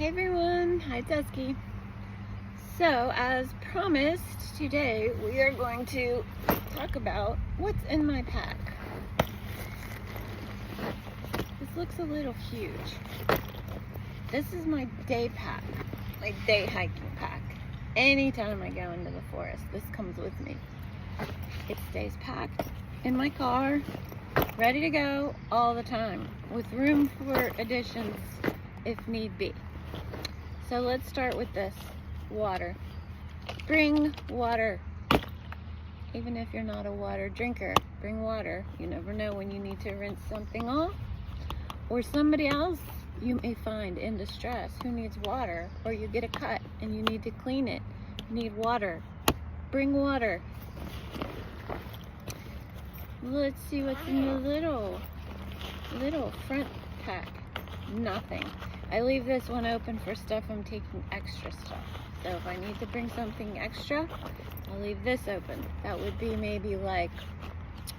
Hey everyone, hi Dusky. So, as promised, today we are going to talk about what's in my pack. This looks a little huge. This is my day pack, my day hiking pack. Anytime I go into the forest, this comes with me. It stays packed in my car, ready to go all the time, with room for additions if need be. So let's start with this. Water. Bring water. Even if you're not a water drinker, bring water. You never know when you need to rinse something off, or somebody else you may find in distress who needs water, or you get a cut and you need to clean it. You need water. Bring water. Let's see what's in the little front pack. Nothing. I leave this one open for stuff I'm taking extra stuff. So if I need to bring something extra, I'll leave this open. That would be maybe like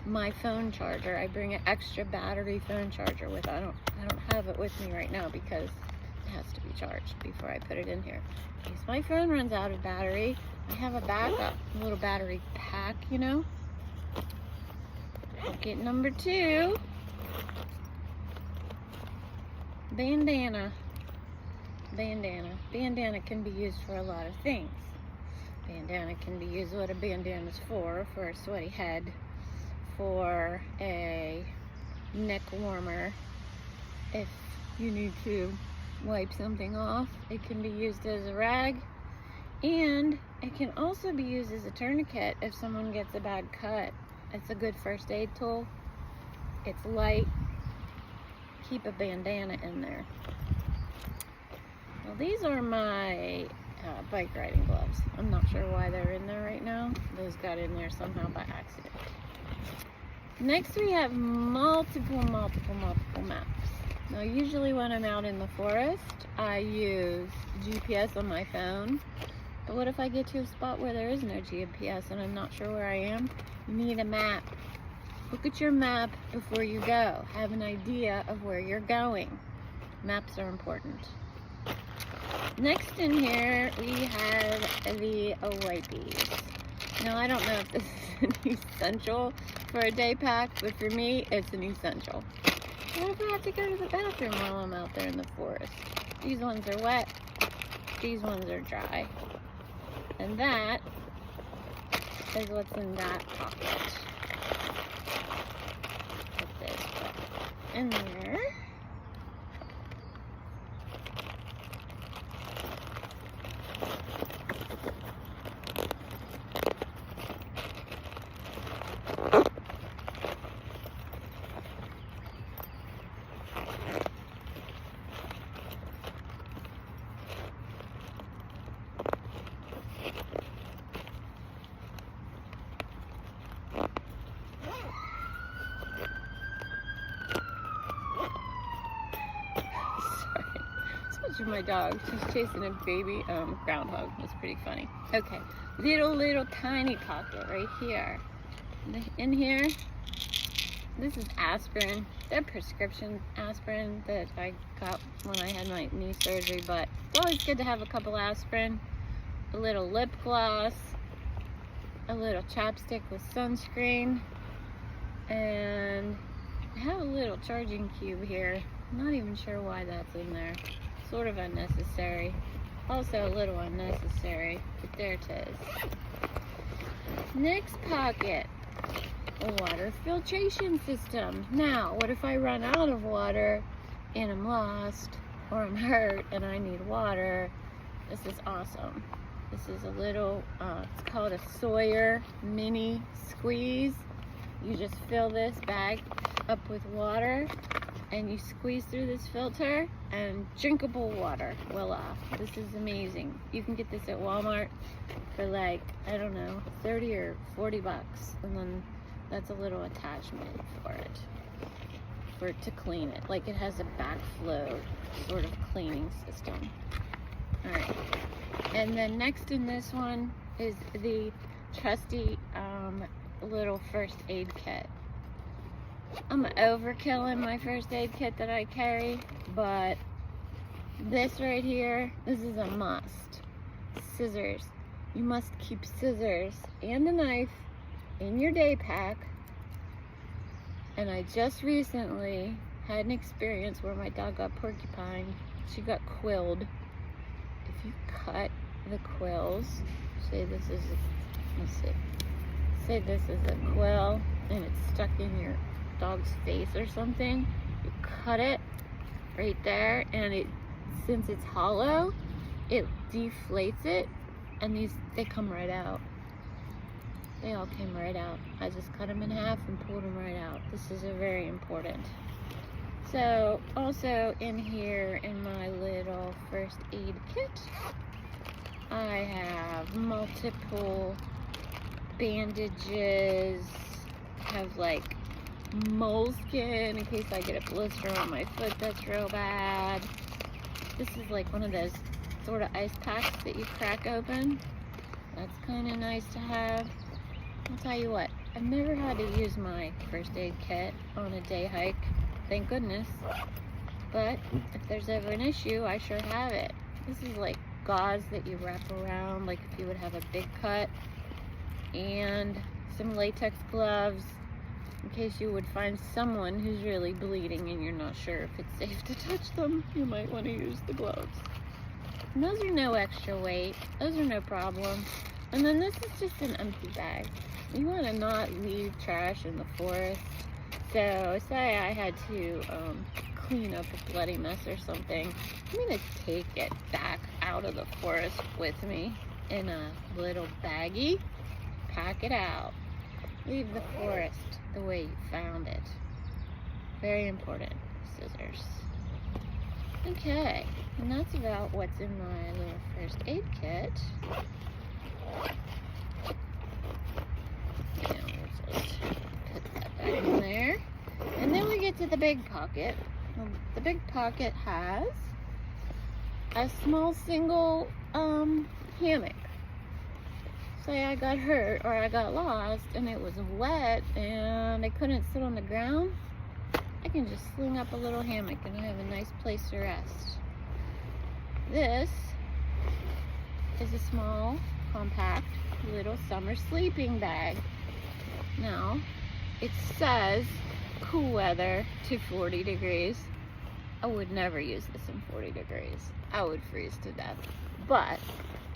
my phone charger. I bring an extra battery phone charger with. I don't have it with me right now because it has to be charged before I put it in here. In case my phone runs out of battery, I have a backup, a little battery pack, you know. Bucket number 2. Bandana. Bandana can be used for a lot of things. Bandana can be used, what a bandana is for a sweaty head, for a neck warmer, if you need to wipe something off. It can be used as a rag, and it can also be used as a tourniquet if someone gets a bad cut. It's a good first aid tool. It's light. Keep a bandana in there. Well, these are my bike riding gloves. I'm not sure why they're in there right now. Those got in there somehow by accident. Next we have multiple maps. Now usually when I'm out in the forest, I use GPS on my phone. But what if I get to a spot where there is no GPS and I'm not sure where I am? You need a map. Look at your map before you go. Have an idea of where you're going. Maps are important. Next in here, we have the wipes. Now, I don't know if this is an essential for a day pack, but for me, it's an essential. What if I have to go to the bathroom while I'm out there in the forest? These ones are wet. These ones are dry. And that is what's in that pocket. Put this in there. My dog, she's chasing a baby groundhog. It's pretty funny. Okay, little tiny pocket right here. In here, this is aspirin. They're prescription aspirin that I got when I had my knee surgery, but it's always good to have a couple aspirin, a little lip gloss, a little chapstick with sunscreen, and I have a little charging cube here. I'm not even sure why that's in there. Sort of unnecessary, also a little unnecessary, but there it is. Next pocket, a water filtration system. Now, what if I run out of water and I'm lost, or I'm hurt and I need water? This is awesome. This is a little, it's called a Sawyer mini squeeze. You just fill this bag up with water and you squeeze through this filter and drinkable water. Voila, this is amazing. You can get this at Walmart for like, I don't know, 30 or 40 bucks. And then that's a little attachment for it to clean it. Like it has a backflow sort of cleaning system. All right, and then next in this one is the trusty little first aid kit. I'm overkill in my first aid kit that I carry, but This right here, this is a must. Scissors. You must keep scissors and a knife in your day pack. And I just recently had an experience where my dog got porcupine. She got quilled. If you cut the quills, say this is a quill and it's stuck in your dog's face or something, you cut it right there, and since it's hollow, it deflates it, and they come right out. They all came right out. I just cut them in half and pulled them right out. This is very important. So also in here in my little first aid kit, I have multiple bandages. I have like moleskin in case I get a blister on my foot that's real bad. This is like one of those sort of ice packs that you crack open. That's kind of nice to have. I'll tell you what, I've never had to use my first aid kit on a day hike, thank goodness. But if there's ever an issue, I sure have it. This is like gauze that you wrap around, like if you would have a big cut, and some latex gloves in case you would find someone who's really bleeding and you're not sure if it's safe to touch them. You might want to use the gloves. And those are no extra weight. Those are no problem. And then this is just an empty bag. You want to not leave trash in the forest. So say I had to clean up a bloody mess or something, I'm going to take it back out of the forest with me in a little baggie, pack it out, leave the forest the way you found it. Very important. Scissors. Okay, and that's about what's in my little first aid kit. And we'll just put that back in there. And then we get to the big pocket. The big pocket has a small single hammock. Say I got hurt or I got lost and it was wet and I couldn't sit on the ground, I can just sling up a little hammock and I have a nice place to rest. This is a small, compact, little summer sleeping bag. Now, it says cool weather to 40 degrees. I would never use this in 40 degrees. I would freeze to death. But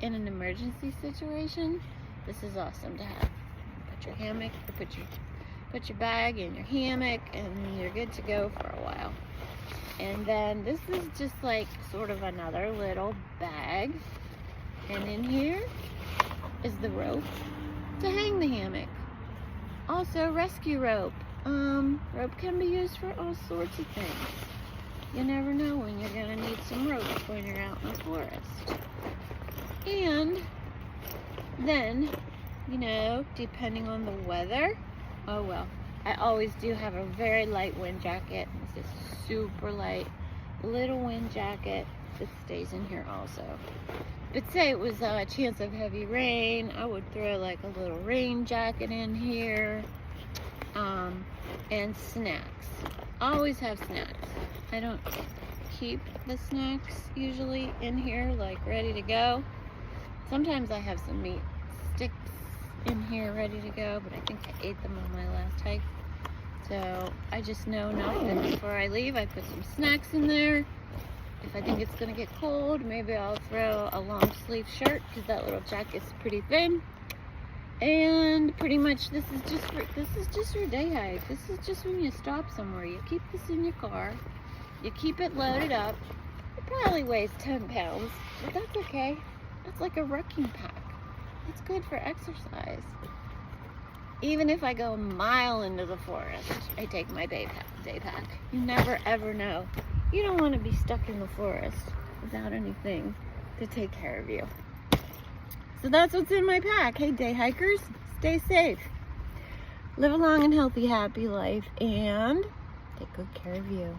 in an emergency situation, this is awesome to have. Put your hammock, or put your bag in your hammock, and you're good to go for a while. And then this is just like sort of another little bag. And in here is the rope to hang the hammock. Also rescue rope. Rope can be used for all sorts of things. You never know when you're gonna need some rope when you're out in the forest. And then, you know, depending on the weather, oh well, I always do have a very light wind jacket. This is super light, little wind jacket that stays in here also. But say it was a chance of heavy rain, I would throw like a little rain jacket in here, and snacks. Always have snacks. I don't keep the snacks usually in here like ready to go. Sometimes I have some meat sticks in here ready to go, but I think I ate them on my last hike. So I just know enough that before I leave, I put some snacks in there. If I think it's gonna get cold, maybe I'll throw a long sleeve shirt because that little jacket's pretty thin. And pretty much this is just your day hike. This is just when you stop somewhere. You keep this in your car. You keep it loaded up. It probably weighs 10 pounds, but that's okay. It's like a wrecking pack. It's good for exercise. Even if I go a mile into the forest, I take my day pack. You never ever know. You don't want to be stuck in the forest without anything to take care of you. So that's what's in my pack. Hey, day hikers, stay safe. Live a long and healthy, happy life, and take good care of you.